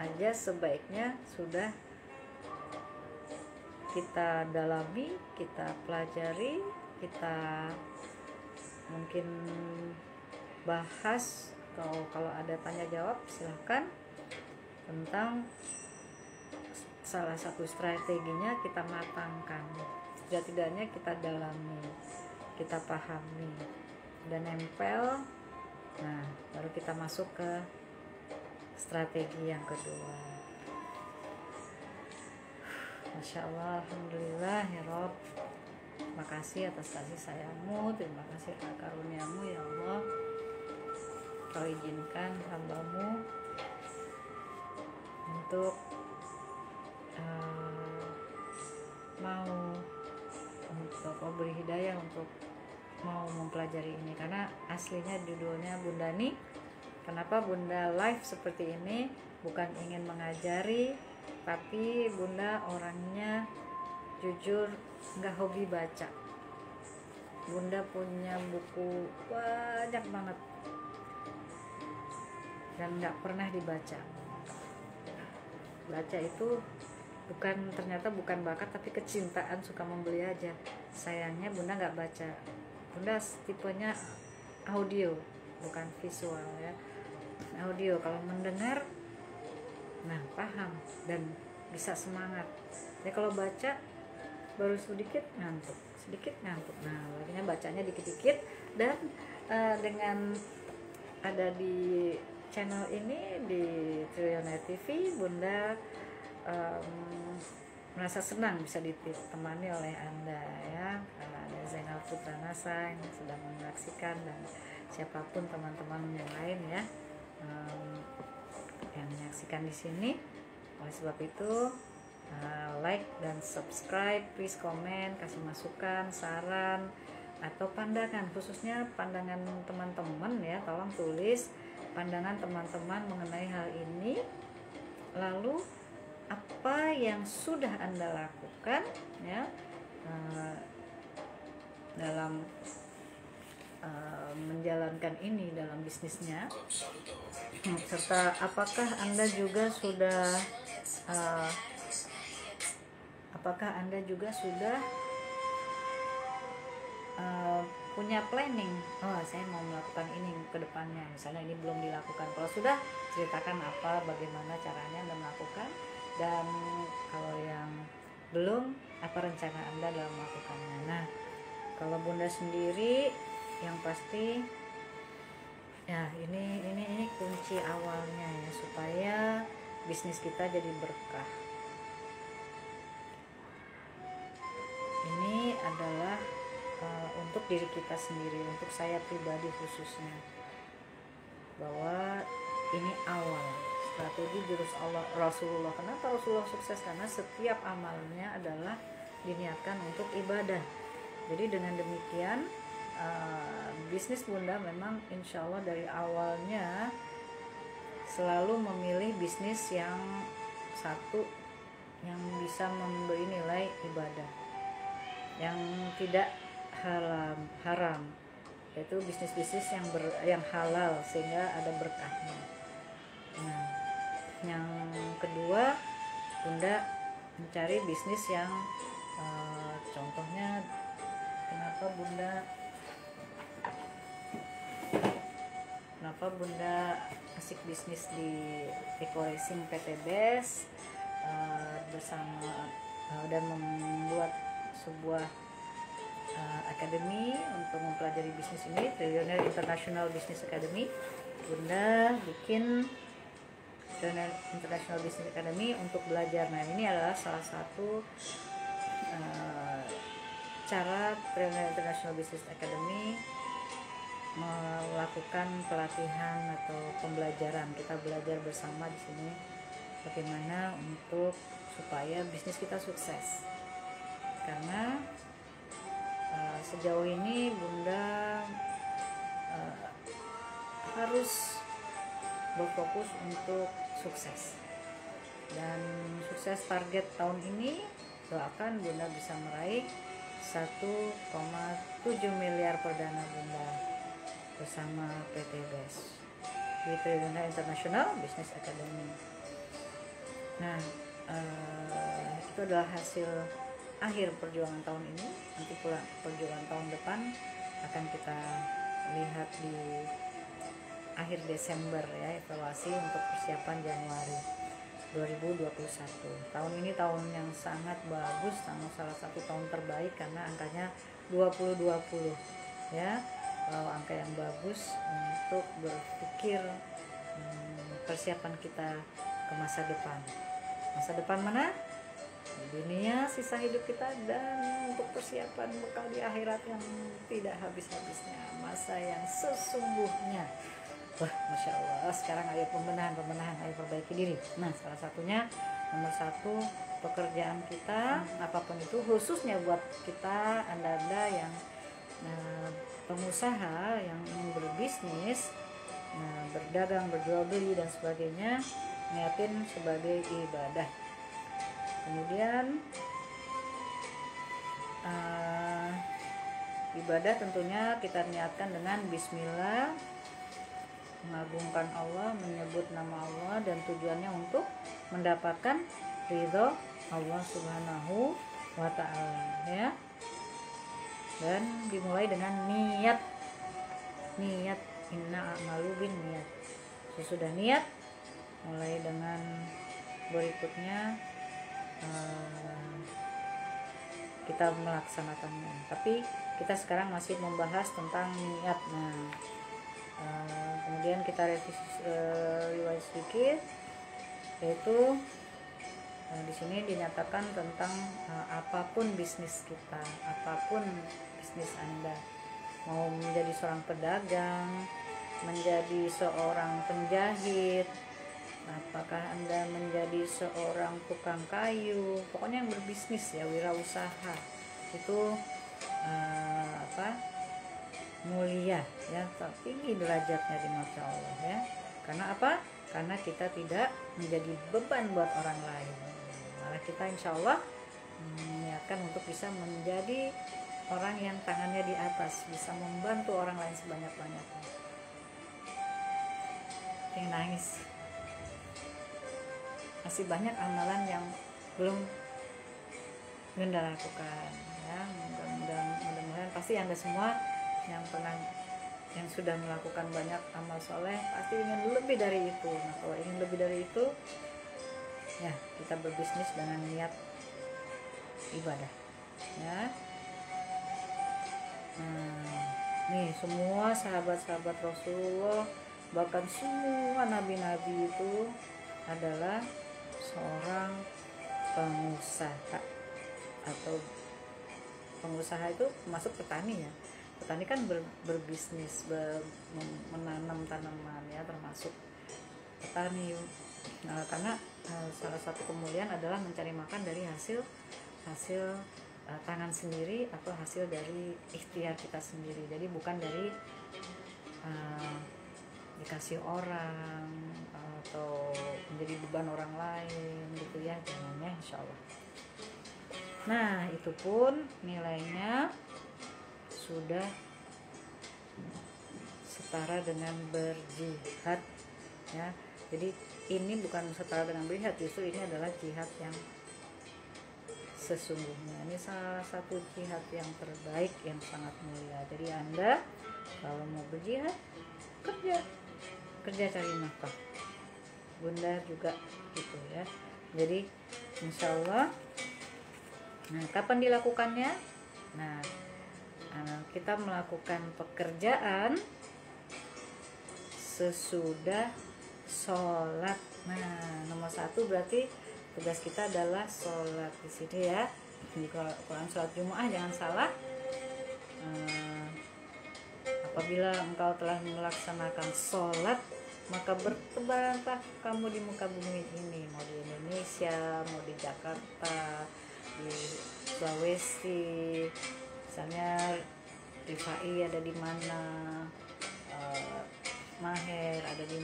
aja sebaiknya sudah kita dalami, kita pelajari, kita mungkin bahas, atau kalau ada tanya jawab silahkan tentang salah satu strateginya, kita matangkan, setidak-tidaknya kita dalami, kita pahami dan nempel Nah, baru kita masuk ke strategi yang kedua. Masya Allah, Alhamdulillah ya Rob, terima kasih atas kasih sayangmu, terima kasih atas karuniamu ya Allah. Kau izinkan hambamu untuk mau untuk beri hidayah untuk mau mempelajari ini, karena aslinya judulnya Bunda nih. Kenapa Bunda live seperti ini? Bukan ingin mengajari, tapi Bunda orangnya jujur nggak hobi baca. Bunda punya buku banyak banget dan nggak pernah dibaca. Baca itu ternyata bukan bakat, tapi kecintaan, suka membeli aja. Sayangnya Bunda nggak baca. Bunda tipenya audio, bukan visual ya. Audio, kalau mendengar nah paham dan bisa semangat. Jadi kalau baca baru sedikit ngantuk. Nah, akhirnya bacanya dikit-dikit. Dan dengan ada di channel ini, di Trillionaire TV, Bunda merasa senang bisa ditemani oleh Anda ya. Ada Zainal Putra Nasa yang sedang menyaksikan, dan siapapun teman-teman yang lain ya yang menyaksikan di sini. Oleh sebab itu like dan subscribe, please komen, kasih masukan, saran atau pandangan, khususnya pandangan teman-teman ya. Tolong tulis pandangan teman-teman mengenai hal ini, lalu apa yang sudah Anda lakukan ya dalam menjalankan ini dalam bisnisnya, serta apakah Anda juga sudah punya planning, saya mau melakukan ini ke depannya, misalnya ini belum dilakukan. Kalau sudah, ceritakan bagaimana caranya Anda melakukan, dan kalau yang belum, apa rencana Anda dalam melakukannya. Nah, kalau Bunda sendiri yang pasti ya ini kunci awalnya ya, supaya bisnis kita jadi berkah. Ini adalah untuk diri kita sendiri, untuk saya pribadi khususnya, bahwa ini awal strategi jurus Allah Rasulullah. Kenapa Rasulullah sukses? Karena setiap amalnya adalah diniatkan untuk ibadah. Jadi dengan demikian bisnis Bunda memang insya Allah dari awalnya selalu memilih bisnis yang satu yang bisa memberi nilai ibadah, yang tidak haram, yaitu bisnis-bisnis yang halal sehingga ada berkahnya. Nah, yang kedua, Bunda mencari bisnis yang contohnya, kenapa Bunda asik bisnis di Eco Racing PT BES bersama dan membuat sebuah akademi untuk mempelajari bisnis ini, Trillionaire International Business Academy. Bunda bikin Trillionaire International Business Academy untuk belajar. Nah, ini adalah salah satu cara Trillionaire International Business Academy melakukan pelatihan atau pembelajaran. Kita belajar bersama di sini bagaimana untuk supaya bisnis kita sukses. Karena sejauh ini Bunda harus berfokus untuk sukses, dan sukses target tahun ini, doakan Bunda bisa meraih 1,7 miliar perdana Bunda bersama PT BES di Trillionaire International Business Academy. Nah, itu adalah hasil akhir perjuangan tahun ini. Nanti pula perjuangan tahun depan akan kita lihat di akhir Desember ya, evaluasi untuk persiapan Januari 2021. Tahun ini tahun yang sangat bagus, salah satu tahun terbaik karena angkanya 2020 ya. angka yang bagus untuk berpikir persiapan kita ke masa depan. Masa depan mana? Di dunia sisa hidup kita, dan untuk persiapan bekal di akhirat yang tidak habis-habisnya, masa yang sesungguhnya. Wah, Masya Allah, sekarang ayo pembenahan, ayo perbaiki diri. Nah, salah satunya, nomor satu, pekerjaan kita, apapun itu, khususnya buat kita, anda-anda yang pengusaha yang ingin berbisnis, berdagang, berjual beli dan sebagainya, niatin sebagai ibadah. Kemudian ibadah tentunya kita niatkan dengan bismillah, mengagungkan Allah, menyebut nama Allah, dan tujuannya untuk mendapatkan ridho Allah Subhanahu wa ta'ala, ya. Dan dimulai dengan niat, inna a'malu bin niat. Sesudah niat, mulai dengan berikutnya kita melaksanakannya. Tapi kita sekarang masih membahas tentang niat. Nah, kemudian kita revisi riwayat sedikit, yaitu di sini dinyatakan tentang apapun bisnis kita, apapun bisnis Anda, mau menjadi seorang pedagang, menjadi seorang penjahit, apakah Anda menjadi seorang tukang kayu, pokoknya yang berbisnis ya, wirausaha, itu mulia ya, tinggi derajatnya di mata Allah ya. Karena apa? Karena kita tidak menjadi beban buat orang lain, malah kita insya Allah niatkan untuk bisa menjadi orang yang tangannya di atas, bisa membantu orang lain sebanyak-banyaknya. Yang nangis, masih banyak amalan yang belum Bunda lakukan ya. Mudah-mudahan pasti Anda semua yang pernah, yang sudah melakukan banyak amal soleh, pasti ingin lebih dari itu. Nah, kalau ingin lebih dari itu, ya kita berbisnis dengan niat ibadah ya. Nah, nih semua sahabat-sahabat Rasulullah, bahkan semua nabi-nabi itu adalah seorang pengusaha, atau pengusaha itu masuk petani ya. Petani kan berbisnis, menanam tanaman ya, termasuk petani. Nah, karena salah satu kemuliaan adalah mencari makan dari hasil tangan sendiri, atau hasil dari ikhtiar kita sendiri. Jadi bukan dari dikasih orang atau menjadi beban orang lain gitu ya, jangan ya, insya Allah. Nah, itu pun nilainya sudah setara dengan berjihad ya. Jadi ini bukan setara dengan berjihad, justru ini adalah jihad yang sesungguhnya. Ini salah satu jihad yang terbaik, yang sangat mulia. Jadi Anda kalau mau berjihad, kerja cari nafkah. Bunda juga gitu ya. Jadi insya Allah. Nah, kapan dilakukannya? Nah, kita melakukan pekerjaan sesudah sholat. Nah, nomor satu berarti tugas kita adalah sholat di sini ya. Di Quran sholat Jumat jangan salah. Apabila engkau telah melaksanakan sholat, maka bertebaranlah kamu di muka bumi ini, mau di Indonesia, mau di Jakarta, di Sulawesi, misalnya Rifai ada di mana, Maher ada di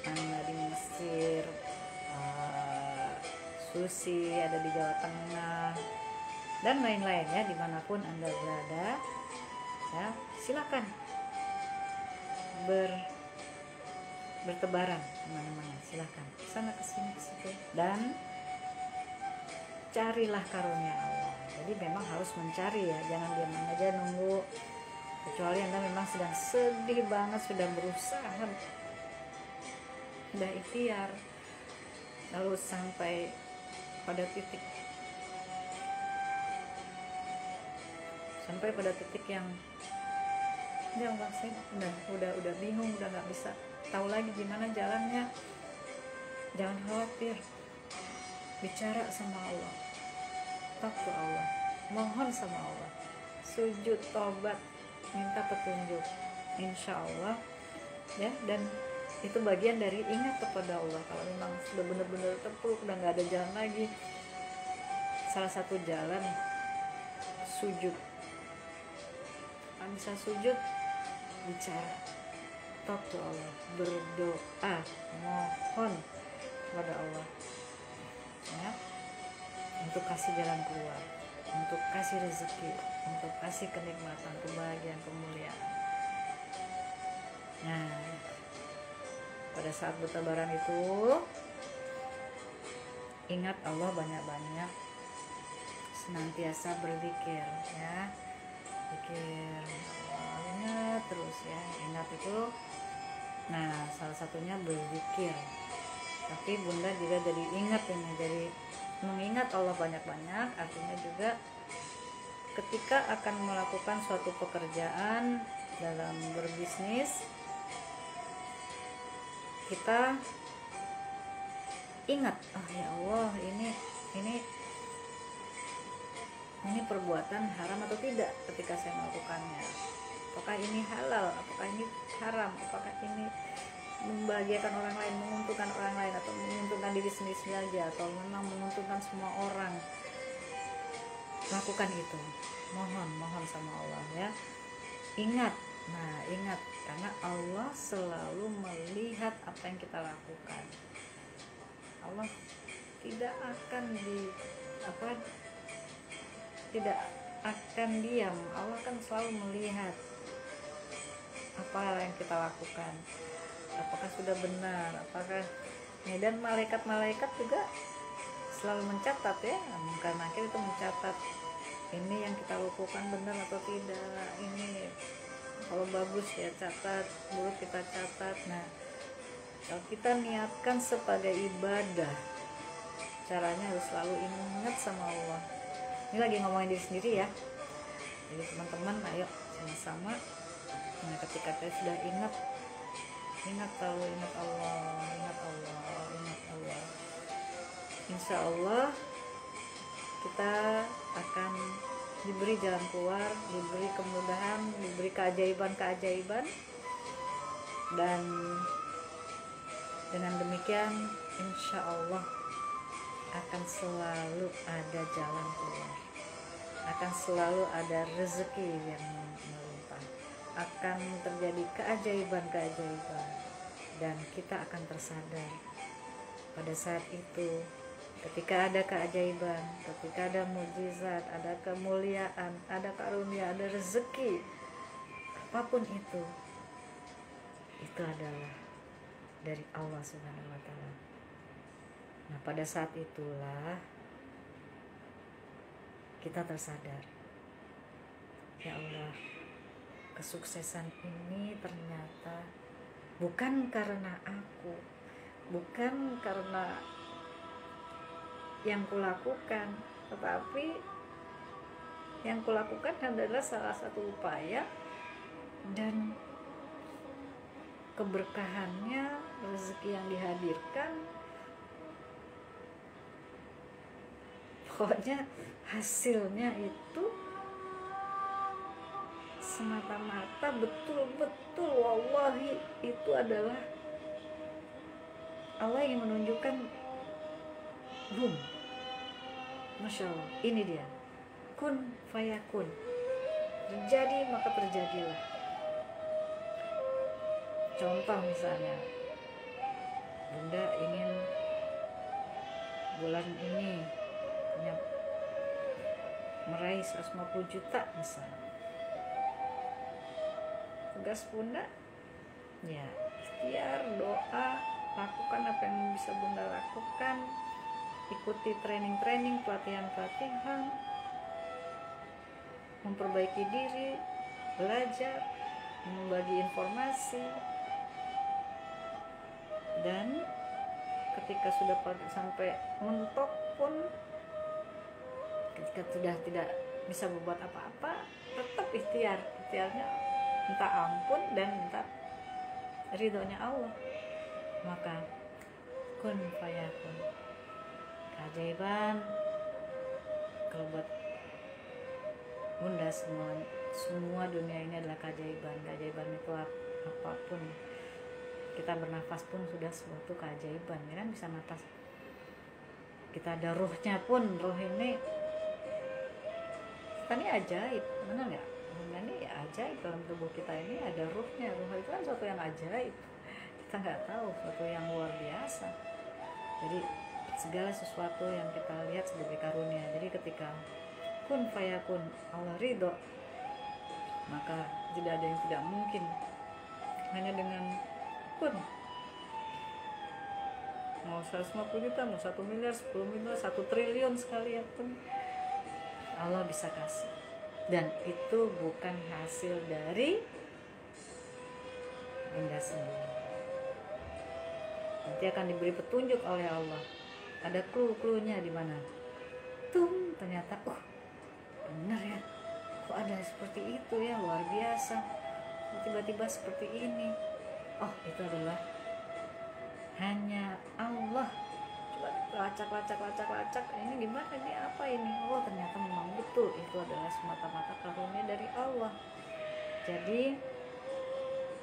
mana, di Mesir, Susi ada di Jawa Tengah, dan lain-lain ya, dimanapun Anda berada ya, silakan bertebaran kemana-mana, silakan sana kesini kesitu, dan carilah karunia Allah. Jadi memang harus mencari ya, jangan diam aja nunggu, kecuali Anda memang sedang sedih banget, sudah berusaha, sudah ikhtiar, lalu sampai pada titik yang dia bilang saya udah bingung, udah nggak bisa tahu lagi gimana jalannya. Jangan khawatir, bicara sama Allah, talk to Allah, mohon sama Allah, sujud, tobat, minta petunjuk, insya Allah ya. Dan itu bagian dari ingat kepada Allah. Kalau memang sudah benar-benar terpuruk, udah nggak ada jalan lagi, salah satu jalan sujud. Kalau bisa sujud, bicara, talk to Allah, berdoa, mohon kepada Allah ya, untuk kasih jalan keluar, untuk kasih rezeki, untuk kasih kenikmatan, kebahagiaan, kemuliaan. Nah, pada saat bertabaran itu ingat Allah banyak-banyak, senantiasa berzikir ya, zikir ingat terus ya, ingat itu. Nah, salah satunya berzikir. Tapi Bunda juga jadi ingat ini, jadi mengingat Allah banyak-banyak, artinya juga ketika akan melakukan suatu pekerjaan dalam berbisnis, kita ingat, oh ya Allah, ini perbuatan haram atau tidak ketika saya melakukannya. Apakah ini halal, apakah ini haram, apakah ini membahagiakan orang lain, menguntungkan orang lain, atau menguntungkan diri sendiri saja, atau memang menguntungkan semua orang. Lakukan itu, mohon sama Allah ya. Ingat, ingat, karena Allah selalu melihat apa yang kita lakukan. Allah tidak akan tidak akan diam. Allah kan selalu melihat apa yang kita lakukan, apakah sudah benar, apakah ya. Dan malaikat juga selalu mencatat ya, mungkin akhir itu mencatat ini yang kita lakukan benar atau tidak. Ini kalau bagus ya catat, buruk kita catat. Nah, kalau kita niatkan sebagai ibadah, caranya harus selalu ingat sama Allah. Ini lagi ngomongin diri sendiri ya, jadi teman-teman ayo sama-sama. Nah, ketika kita sudah ingat selalu ingat Allah, insya Allah kita akan diberi jalan keluar, diberi kemudahan, diberi keajaiban, dan dengan demikian insya Allah akan selalu ada jalan keluar, akan selalu ada rezeki yang melimpah, akan terjadi keajaiban, dan kita akan tersadar pada saat itu. Ketika ada keajaiban, ketika ada mukjizat, ada kemuliaan, ada karunia, ada rezeki, apapun itu adalah dari Allah Subhanahu wa Ta'ala. Nah, pada saat itulah kita tersadar, ya Allah, kesuksesan ini ternyata bukan karena aku, bukan karena yang kulakukan, tetapi yang kulakukan adalah salah satu upaya, dan keberkahannya, rezeki yang dihadirkan, pokoknya hasilnya itu semata-mata betul-betul wallahi itu adalah Allah yang menunjukkan. Masya Allah, ini dia, kun fayakun, terjadi maka terjadilah. Contoh misalnya, Bunda ingin bulan ini meraih 150 juta misalnya. Tugas Bunda ya ikhtiar, doa, lakukan apa yang bisa Bunda lakukan, ikuti training, pelatihan, memperbaiki diri, belajar, membagi informasi, dan ketika sudah sampai mentok pun, ketika sudah tidak bisa berbuat apa-apa, tetap ikhtiarnya minta ampun dan minta ridhonya Allah. Maka kun fayakun. Keajaiban kalau buat Bunda, semua dunia ini adalah keajaiban. Keajaiban itu apapun, kita bernafas pun sudah suatu keajaiban, ya kan? Bisa nafas, kita ada ruhnya pun, ruh ini kita ini ajaib, benar nggak? Ruh ini ya ajaib, dalam tubuh kita ini ada ruhnya. Ruh itu kan suatu yang ajaib, kita nggak tahu, suatu yang luar biasa. Jadi segala sesuatu yang kita lihat sebagai karunia. Jadi ketika kun fayakun, Allah ridho, maka tidak ada yang tidak mungkin. Hanya dengan kun, mau 150 juta, mau 1 miliar, 10 miliar, 1 triliun sekalian pun Allah bisa kasih. Dan itu bukan hasil dari Bunda sendiri. Nanti akan diberi petunjuk oleh Allah. Ada clue-cluenya di mana. Ternyata benar ya. Kok ada seperti itu ya, luar biasa. Tiba-tiba seperti ini. Itu adalah hanya Allah. Coba lacak. Ini gimana, ini apa ini? Ternyata memang betul. Itu adalah semata-mata karunia dari Allah. Jadi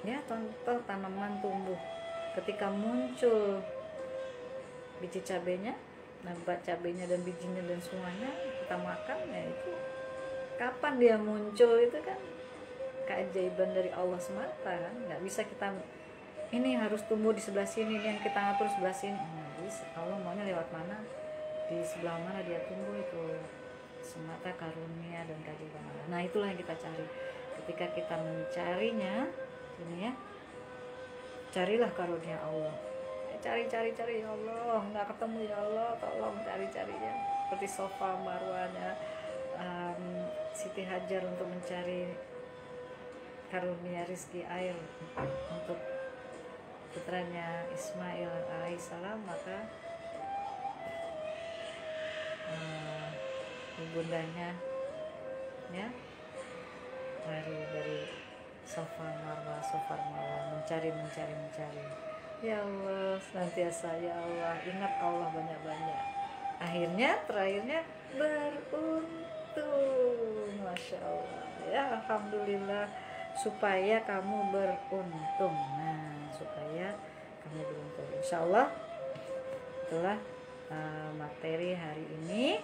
ya, contoh tanaman tumbuh. Ketika muncul biji cabenya, nabat cabenya dan bijinya dan semuanya kita makan, ya itu kapan dia muncul, itu kan keajaiban dari Allah semata kan. Nggak bisa kita ini harus tumbuh di sebelah sini, ini yang kita ngatur sebelah sini. Bisa. Allah maunya lewat mana, di sebelah mana dia tumbuh, itu semata karunia dan keajaiban Allah. Nah, itulah yang kita cari. Ketika kita mencarinya, ini ya, carilah karunia Allah. Cari ya Allah, nggak ketemu ya Allah, tolong cari-carinya. Seperti Safa Marwanya Siti Hajar untuk mencari karunia rizki air untuk putranya Ismail alaihissalam, maka ibundanya ya dari Safa Marwa mencari. Ya Allah, senantiasa ya Allah, ingat Allah banyak-banyak. Terakhirnya beruntung. Masya Allah ya, alhamdulillah, supaya kamu beruntung. Insya Allah itulah materi hari ini,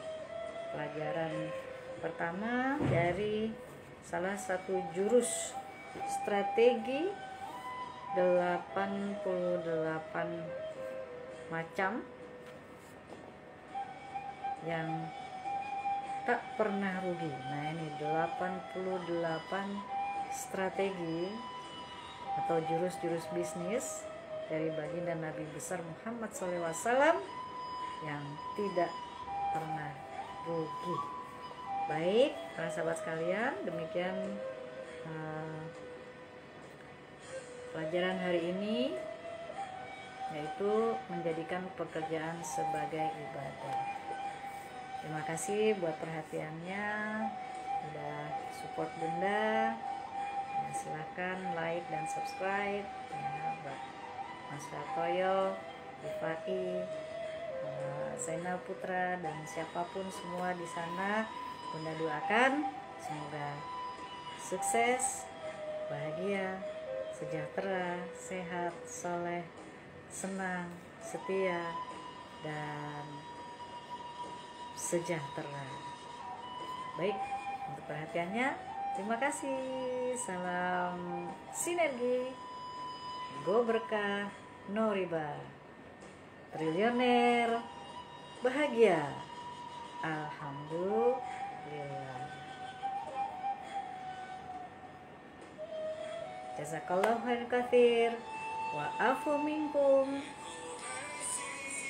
pelajaran pertama dari salah satu jurus strategi 88 macam yang tak pernah rugi. Nah, ini 88 strategi atau jurus-jurus bisnis dari baginda Nabi besar Muhammad SAW yang tidak pernah rugi. Baik, para sahabat sekalian, demikian pelajaran hari ini, yaitu menjadikan pekerjaan sebagai ibadah. Terima kasih buat perhatiannya, udah support Bunda. Ya, silahkan like dan subscribe ya, buat Mas Ratoyo, Ifai, Zainal Putra, dan siapapun semua di sana. Bunda doakan semoga sukses, bahagia, sejahtera, sehat, soleh, senang, setia, dan sejahtera. Baik, untuk perhatiannya, terima kasih. Salam sinergi, go berkah, no riba, triliuner, bahagia, alhamdulillah. Jazakallahu khairan katsir, wa afu minkum,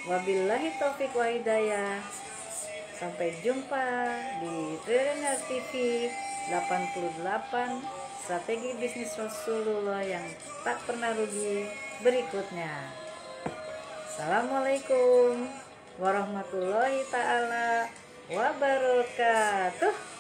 wabillahi taufik wa hidayah. Sampai jumpa di Triliuner TV 88 strategi bisnis Rasulullah yang tak pernah rugi berikutnya. Assalamualaikum warahmatullahi ta'ala wabarakatuh.